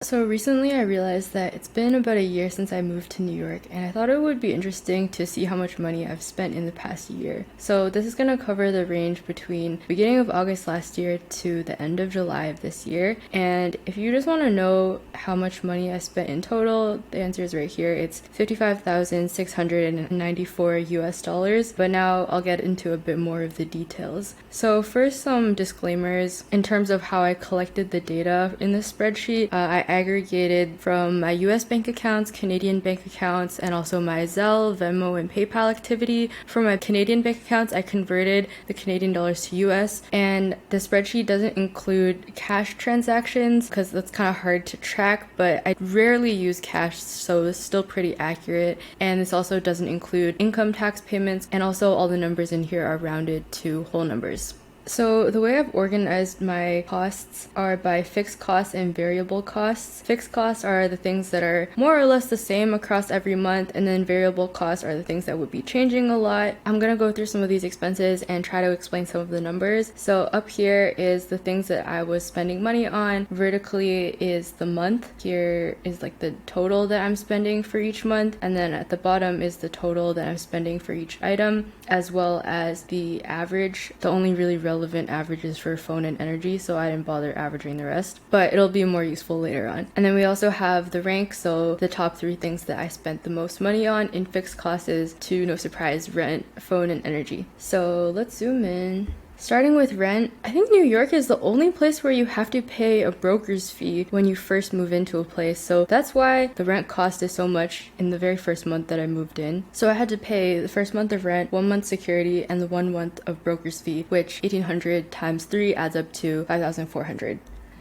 So recently I realized that it's been about a year since I moved to New York, and I thought it would be interesting to see how much money I've spent in the past year. So this is going to cover the range between beginning of August last year to the end of July of this year. And if you just want to know how much money I spent in total, the answer is right here. It's 55,694 US dollars. But now I'll get into a bit more of the details. So first, some disclaimers in terms of how I collected the data in this spreadsheet. I aggregated from my US bank accounts, Canadian bank accounts, and also my Zelle, Venmo, and PayPal activity. For my Canadian bank accounts, I converted the Canadian dollars to US, and the spreadsheet doesn't include cash transactions because that's kind of hard to track, but I rarely use cash, so it's still pretty accurate. And this also doesn't include income tax payments, and also all the numbers in here are rounded to whole numbers. So the way I've organized my costs are by fixed costs and variable costs. Fixed costs are the things that are more or less the same across every month, and then variable costs are the things that would be changing a lot. I'm going to go through some of these expenses and try to explain some of the numbers. So up here is the things that I was spending money on. Vertically is the month. Here is like the total that I'm spending for each month, and then at the bottom is the total that I'm spending for each item, as well as the average. The only really relevant averages for phone and energy, so I didn't bother averaging the rest, but it'll be more useful later on. And then we also have the rank, so the top 3 things that I spent the most money on in fixed costs is, to no surprise, rent, phone, and energy. So let's zoom in. Starting with rent, I think New York is the only place where you have to pay a broker's fee when you first move into a place. So that's why the rent cost is so much in the very first month that I moved in. So I had to pay the first month of rent, 1 month security, and the 1 month of broker's fee, which 1,800 times 3 adds up to 5,400.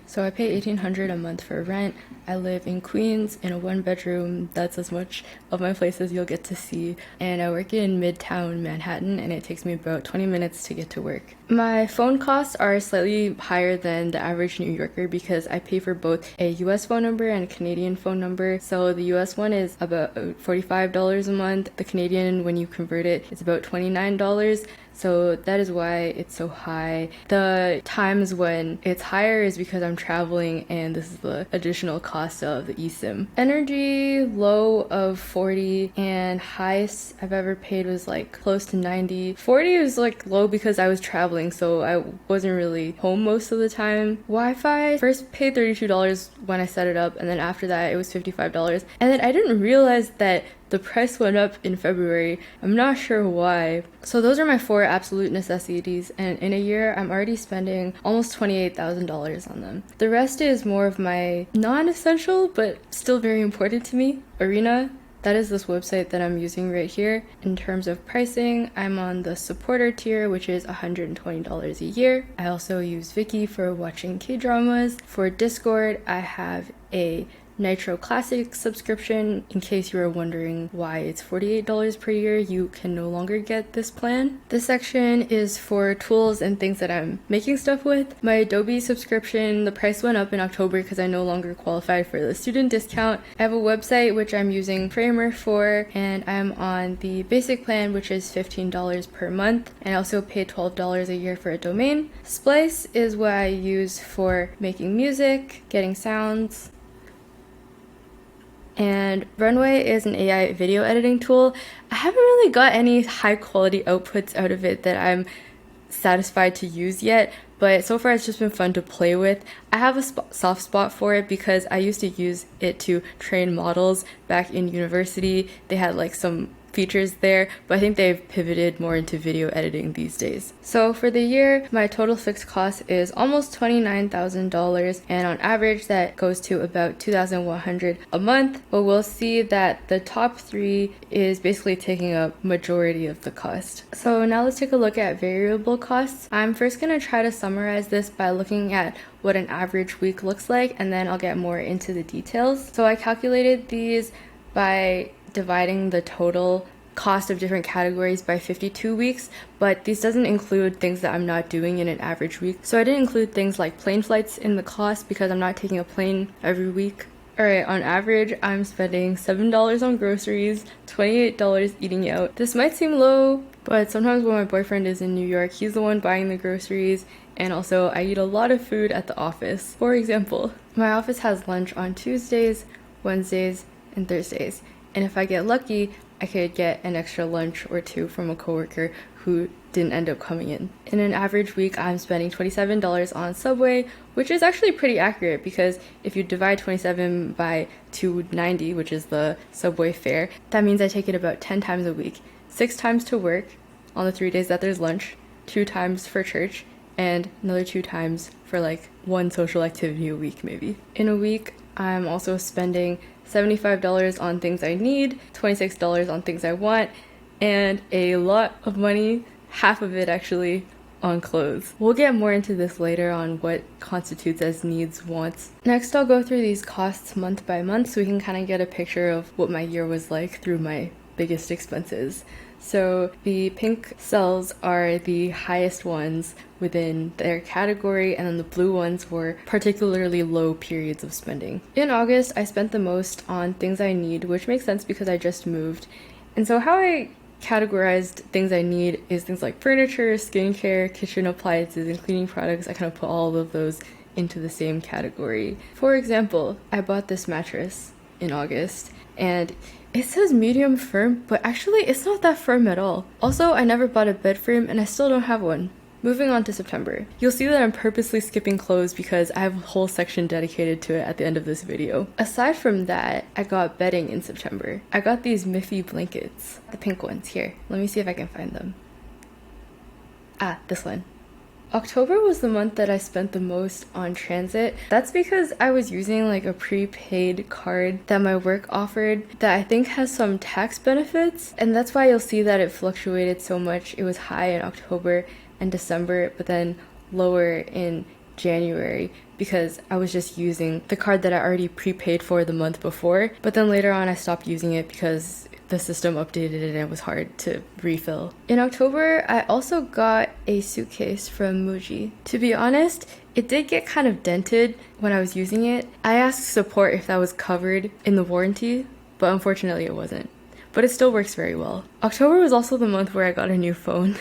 So I pay $1,800 a month for rent. I live in Queens in a 1-bedroom. That's as much of my place as you'll get to see. And I work in Midtown Manhattan, and it takes me about 20 minutes to get to work. My phone costs are slightly higher than the average New Yorker because I pay for both a US phone number and a Canadian phone number. So the US one is about $45 a month. The Canadian, when you convert it, is about $29. So that is why it's so high. The times when it's higher is because I'm traveling, and this is the additional cost of the eSIM. Energy, low of 40, and highest I've ever paid was like close to 90. 40 was like low because I was traveling, so I wasn't really home most of the time. Wi-Fi, first paid $32 when I set it up, and then after that it was $55. And then I didn't realize that the price went up in February. I'm not sure why. So those are my 4 absolute necessities, and in a year I'm already spending almost $28,000 on them. The rest is more of my non-essential but still very important to me. Arena, that is this website that I'm using right here. In terms of pricing, I'm on the supporter tier, which is $120 a year. I also use Viki for watching K-dramas. For Discord, I have a Nitro Classic subscription. In case you are wondering why it's $48 per year, you can no longer get this plan. This section is for tools and things that I'm making stuff with. My Adobe subscription, the price went up in October because I no longer qualified for the student discount. I have a website which I'm using Framer for, and I'm on the basic plan, which is $15 per month, and I also pay $12 a year for a domain. Splice is what I use for making music, getting sounds. And Runway is an AI video editing tool. I haven't really got any high quality outputs out of it that I'm satisfied to use yet, but so far it's just been fun to play with. I have a soft spot for it because I used to use it to train models back in university. They had like some features there, but I think they've pivoted more into video editing these days. So for the year, my total fixed cost is almost $29,000, and on average that goes to about $2,100 a month, but we'll see that the top 3 is basically taking up majority of the cost. So now let's take a look at variable costs. I'm first going to try to summarize this by looking at what an average week looks like, and then I'll get more into the details. So I calculated these by dividing the total cost of different categories by 52 weeks, but this doesn't include things that I'm not doing in an average week. So I didn't include things like plane flights in the cost because I'm not taking a plane every week. Alright, on average, I'm spending $7 on groceries, $28 eating out. This might seem low, but sometimes when my boyfriend is in New York, he's the one buying the groceries, And also, I eat a lot of food at the office. For example, my office has lunch on Tuesdays, Wednesdays, and Thursdays. And if I get lucky, I could get an extra lunch or two from a coworker who didn't end up coming in. In an average week, I'm spending $27 on Subway, which is actually pretty accurate because if you divide 27 by 290, which is the Subway fare, that means I take it about 10 times a week. 6 times to work on the 3 days that there's lunch, 2 times for church, and another 2 times for like one social activity a week maybe. In a week, I'm also spending $75 on things I need, $26 on things I want, and a lot of money, half of it actually, on clothes. We'll get more into this later on what constitutes as needs, wants. Next, I'll go through these costs month by month so we can kind of get a picture of what my year was like through my biggest expenses. So the pink cells are the highest ones within their category, and then the blue ones were particularly low periods of spending. In August, I spent the most on things I need, which makes sense because I just moved. And so how I categorized things I need is things like furniture, skincare, kitchen appliances, and cleaning products. I kind of put all of those into the same category. For example, I bought this mattress in August, and it says medium firm, but actually it's not that firm at all. Also, I never bought a bed frame and I still don't have one. Moving on to September. You'll see that I'm purposely skipping clothes because I have a whole section dedicated to it at the end of this video. Aside from that, I got bedding in September. I got these Miffy blankets, the pink ones here. Let me see if I can find them. Ah, this one. October was the month that I spent the most on transit. That's because I was using like a prepaid card that my work offered that I think has some tax benefits, and that's why you'll see that it fluctuated so much. It was high in October and December, but then lower in January because I was just using the card that I already prepaid for the month before, but then later on I stopped using it because the system updated and it was hard to refill. In October, I also got a suitcase from Muji. To be honest, it did get kind of dented when I was using it. I asked support if that was covered in the warranty, but unfortunately it wasn't. But it still works very well. October was also the month where I got a new phone.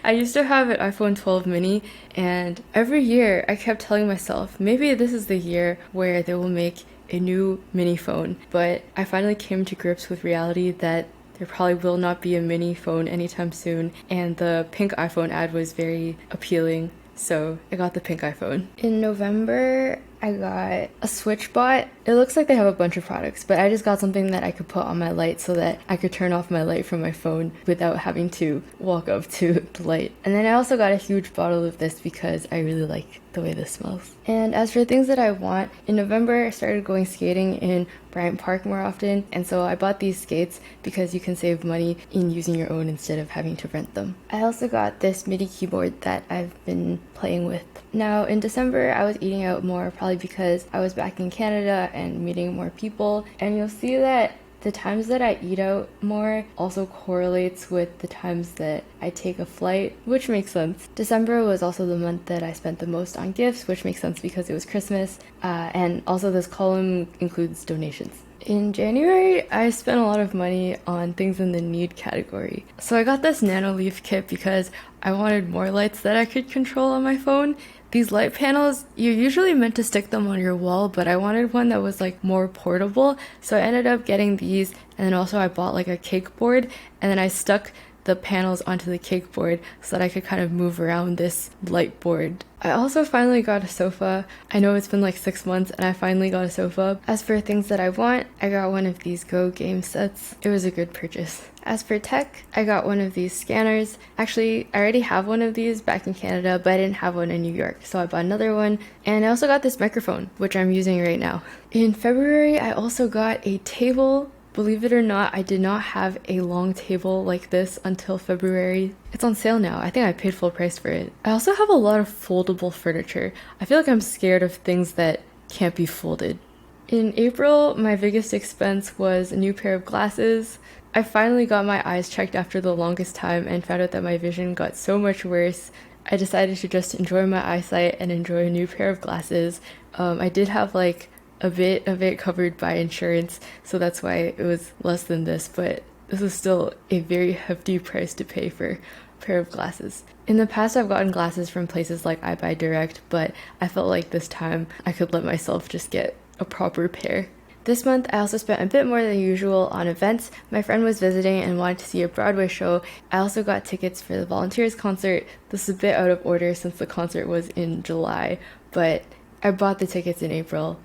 I used to have an iPhone 12 mini, and every year I kept telling myself, maybe this is the year where they will make a new mini phone, but I finally came to grips with reality that there probably will not be a mini phone anytime soon, and the pink iPhone ad was very appealing, so I got the pink iPhone. In November, I got a Switch bot. It looks like they have a bunch of products, but I just got something that I could put on my light so that I could turn off my light from my phone without having to walk up to the light. And then I also got a huge bottle of this because I really like the way this smells. And as for things that I want, in November I started going skating in Bryant Park more often, and so I bought these skates because you can save money in using your own instead of having to rent them. I also got this MIDI keyboard that I've been playing with. Now in December I was eating out more, probably because I was back in Canada and meeting more people, and you'll see that the times that I eat out more also correlates with the times that I take a flight, which makes sense. December was also the month that I spent the most on gifts, which makes sense because it was Christmas, and also this column includes donations. In January, I spent a lot of money on things in the need category. So I got this nano leaf kit because I wanted more lights that I could control on my phone. These light panels, you're usually meant to stick them on your wall, but I wanted one that was like more portable, so I ended up getting these, and then also I bought like a cake board, and then I stuck the panels onto the cake board so that I could kind of move around this light board. I also finally got a sofa. I know it's been like 6 months and I finally got a sofa. As for things that I want, I got one of these Go game sets. It was a good purchase. As for tech, I got one of these scanners. Actually, I already have one of these back in Canada, but I didn't have one in New York, so I bought another one. And I also got this microphone, which I'm using right now. In February, I also got a table. Believe it or not, I did not have a long table like this until February. It's on sale now. I think I paid full price for it. I also have a lot of foldable furniture. I feel like I'm scared of things that can't be folded. In April, my biggest expense was a new pair of glasses. I finally got my eyes checked after the longest time and found out that my vision got so much worse. I decided to just enjoy my eyesight and enjoy a new pair of glasses. I did have like a bit of it covered by insurance, so that's why it was less than this, but this is still a very hefty price to pay for pair of glasses. In the past, I've gotten glasses from places like I Buy Direct, but I felt like this time I could let myself just get a proper pair. This month, I also spent a bit more than usual on events. My friend was visiting and wanted to see a Broadway show. I also got tickets for the Volunteers concert. This is a bit out of order since the concert was in July, but I bought the tickets in April,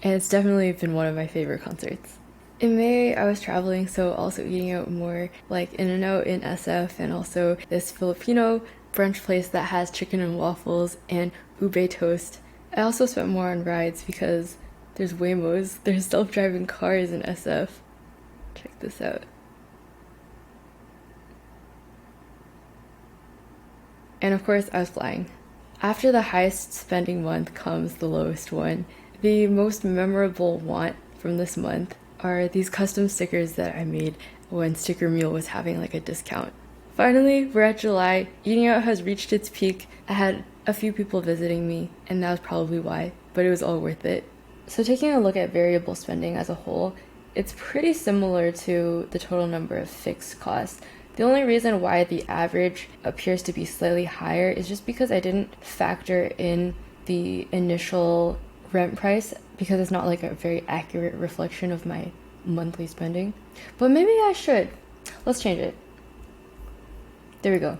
and it's definitely been one of my favorite concerts. In May, I was traveling, so also eating out more, like In-N-Out in SF, and also this Filipino brunch place that has chicken and waffles and ube toast. I also spent more on rides because there's Waymos, there's self-driving cars in SF. Check this out. And of course, I was flying. After the highest spending month comes the lowest one. The most memorable want from this month are these custom stickers that I made when Sticker Mule was having like a discount. Finally, we're at July. Eating out has reached its peak. I had a few people visiting me, and that was probably why, but it was all worth it. So taking a look at variable spending as a whole, it's pretty similar to the total number of fixed costs. The only reason why the average appears to be slightly higher is just because I didn't factor in the initial rent price, because it's not like a very accurate reflection of my monthly spending. But maybe I should. Let's change it. There we go.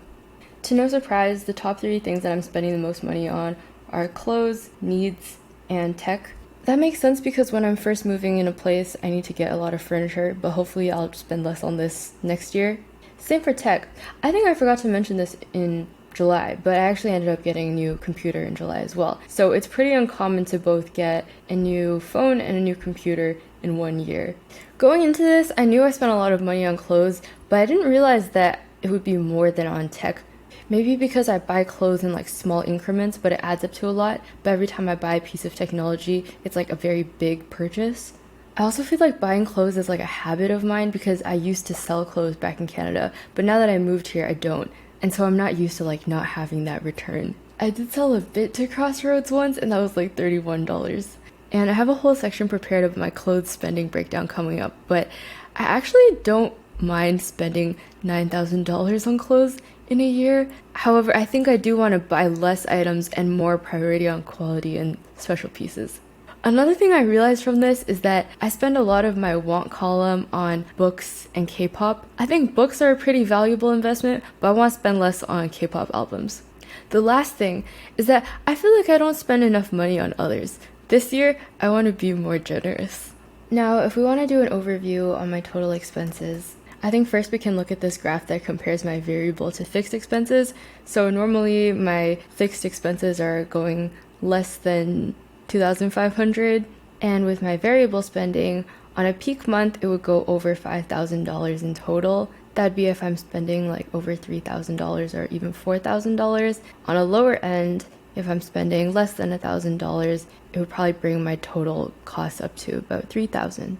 To no surprise, the top 3 things that I'm spending the most money on are clothes, needs, and tech. That makes sense because when I'm first moving in a place, I need to get a lot of furniture, but hopefully I'll spend less on this next year. Same for tech. I think I forgot to mention this in July, but I actually ended up getting a new computer in July as well. So it's pretty uncommon to both get a new phone and a new computer in 1 year. Going into this, I knew I spent a lot of money on clothes, but I didn't realize that it would be more than on tech. Maybe because I buy clothes in like small increments, but it adds up to a lot. But every time I buy a piece of technology, it's like a very big purchase. I also feel like buying clothes is like a habit of mine because I used to sell clothes back in Canada, but now that I moved here, I don't. And so I'm not used to like not having that return. I did sell a bit to Crossroads once, and that was like $31. And I have a whole section prepared of my clothes spending breakdown coming up, but I actually don't mind spending $9,000 on clothes in a year. However, I think I do want to buy less items and more priority on quality and special pieces. Another thing I realized from this is that I spend a lot of my want column on books and K-pop. I think books are a pretty valuable investment, but I want to spend less on K-pop albums. The last thing is that I feel like I don't spend enough money on others. This year, I want to be more generous. Now, if we want to do an overview on my total expenses, I think first we can look at this graph that compares my variable to fixed expenses. So normally my fixed expenses are going less than $2,500, and with my variable spending, on a peak month it would go over $5,000 in total. That'd be if I'm spending like over $3,000 or even $4,000. On a lower end, if I'm spending less than $1,000, it would probably bring my total costs up to about $3,000.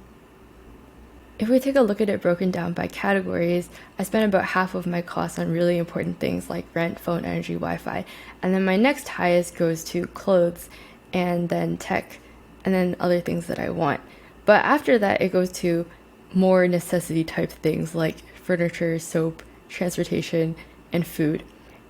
If we take a look at it broken down by categories, I spend about half of my costs on really important things like rent, phone, energy, Wi-Fi, and then my next highest goes to clothes, and then tech, and then other things that I want. But after that, it goes to more necessity type things like furniture, soap, transportation, and food.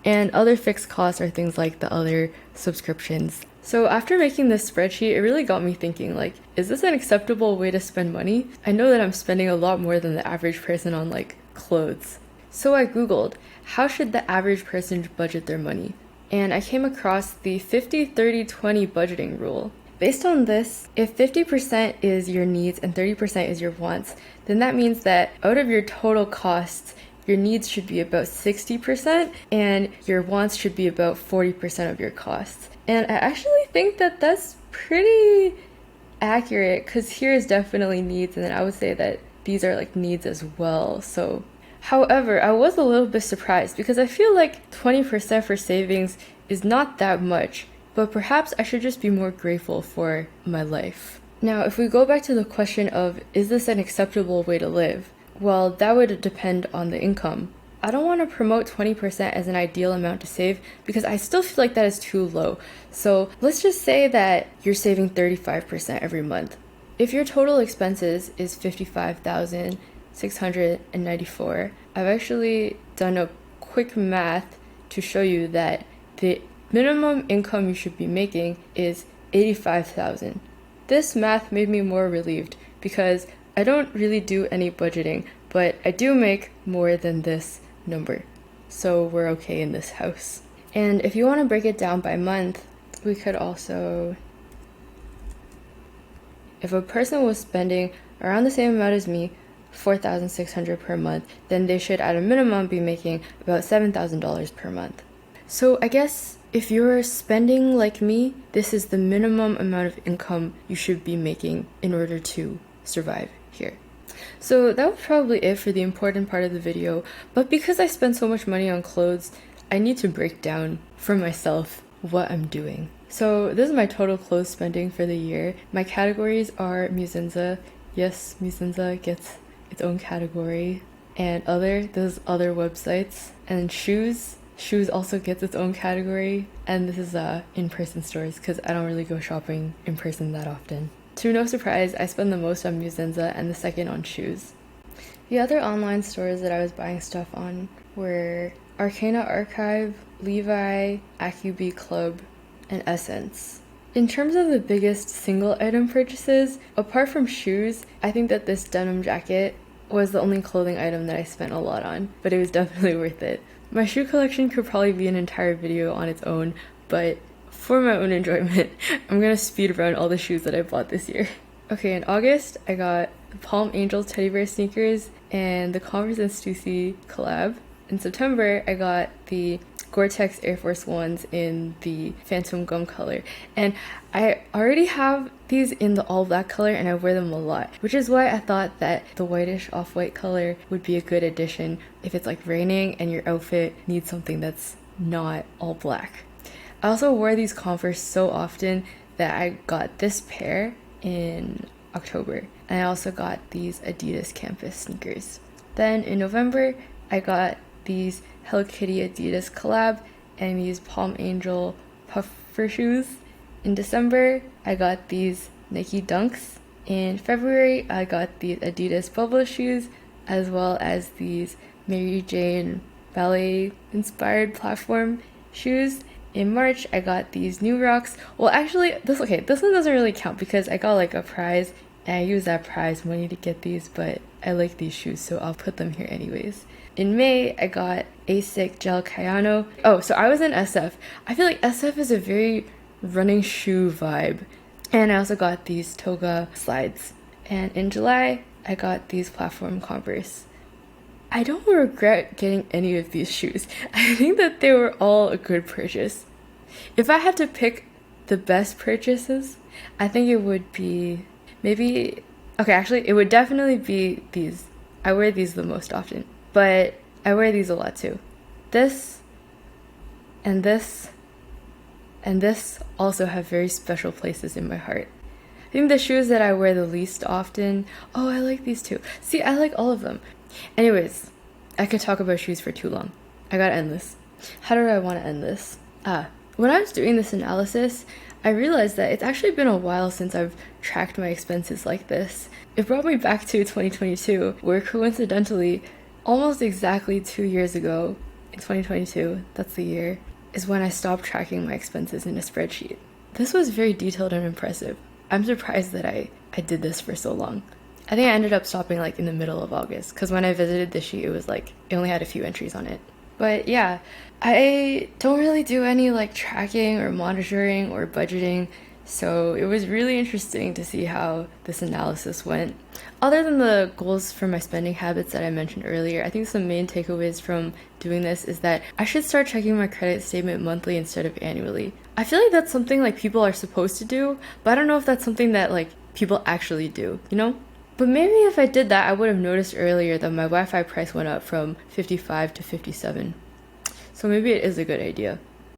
And other fixed costs are things like the other subscriptions. So after making this spreadsheet, it really got me thinking, like, is this an acceptable way to spend money? I know that I'm spending a lot more than the average person on like clothes. So I Googled, how should the average person budget their money? And I came across the 50-30-20 budgeting rule. Based on this, if 50% is your needs and 30% is your wants, then that means that out of your total costs, your needs should be about 60% and your wants should be about 40% of your costs. And I actually think that that's pretty accurate, because here is definitely needs, and then I would say that these are like needs as well. So, however, I was a little bit surprised because I feel like 20% for savings is not that much, but perhaps I should just be more grateful for my life. Now, if we go back to the question of, is this an acceptable way to live? Well, that would depend on the income. I don't want to promote 20% as an ideal amount to save because I still feel like that is too low. So let's just say that you're saving 35% every month. If your total expenses is $55,694, I've actually done a quick math to show you that the minimum income you should be making is $85,000. This math made me more relieved because I don't really do any budgeting, but I do make more than this number. So we're okay in this house. And if you want to break it down by month, we could also, if a person was spending around the same amount as me, $4,600 per month, then they should at a minimum be making about $7,000 per month. So I guess if you're spending like me, this is the minimum amount of income you should be making in order to survive here. So that was probably it for the important part of the video, but because I spend so much money on clothes, I need to break down for myself what I'm doing. So this is my total clothes spending for the year. My categories are Muzinza. Yes, Muzinza gets its own category. And those other websites. And shoes also gets its own category. And this is in-person stores because I don't really go shopping in person that often. To no surprise, I spend the most on Muzinza and the second on shoes. The other online stores that I was buying stuff on were Arcana Archive, Levi, AccuB Club, and Essence. In terms of the biggest single item purchases, apart from shoes, I think that this denim jacket was the only clothing item that I spent a lot on, but it was definitely worth it. My shoe collection could probably be an entire video on its own, but for my own enjoyment, I'm gonna speed around all the shoes that I bought this year. Okay, in August, I got the Palm Angels teddy bear sneakers and the Converse and Stussy collab. In September, I got the Gore-Tex Air Force Ones in the Phantom Gum color. And I already have these in the all black color and I wear them a lot, which is why I thought that the whitish off-white color would be a good addition if it's like raining and your outfit needs something that's not all black. I also wore these Converse so often that I got this pair in October. And I also got these Adidas Campus sneakers. Then in November, I got these Hello Kitty Adidas collab and these Palm Angel puffer shoes. In December, I got these Nike Dunks. In February, I got these Adidas Bubble shoes, as well as these Mary Jane ballet inspired platform shoes. In March, I got these New Rocks. Well, actually, this one doesn't really count because I got like a prize and I used that prize money to get these, but I like these shoes, so I'll put them here anyways. In May, I got Asics Gel Kayano. Oh, so I was in SF. I feel like SF is a very running shoe vibe. And I also got these Toga slides. And in July, I got these platform Converse. I don't regret getting any of these shoes. I think that they were all a good purchase. If I had to pick the best purchases, I think it would be maybe... Okay, actually, it would definitely be these. I wear these the most often. But I wear these a lot too. This and this and this also have very special places in my heart. I think the shoes that I wear the least often... Oh, I like these too. See, I like all of them. Anyways, I could talk about shoes for too long. I gotta end this. How do I want to end this? When I was doing this analysis, I realized that it's actually been a while since I've tracked my expenses like this. It brought me back to 2022, where coincidentally, almost exactly 2 years ago, in 2022, that's the year, is when I stopped tracking my expenses in a spreadsheet. This was very detailed and impressive. I'm surprised that I did this for so long. I think I ended up stopping like in the middle of August, because when I visited the sheet, it was like, it only had a few entries on it. But yeah, I don't really do any like tracking or monitoring or budgeting, so it was really interesting to see how this analysis went. Other than the goals for my spending habits that I mentioned earlier, I think some main takeaways from doing this is that I should start checking my credit statement monthly instead of annually. I feel like that's something like people are supposed to do, but I don't know if that's something that like people actually do, you know? But maybe if I did that, I would have noticed earlier that my Wi-Fi price went up from 55 to 57. So maybe it is a good idea.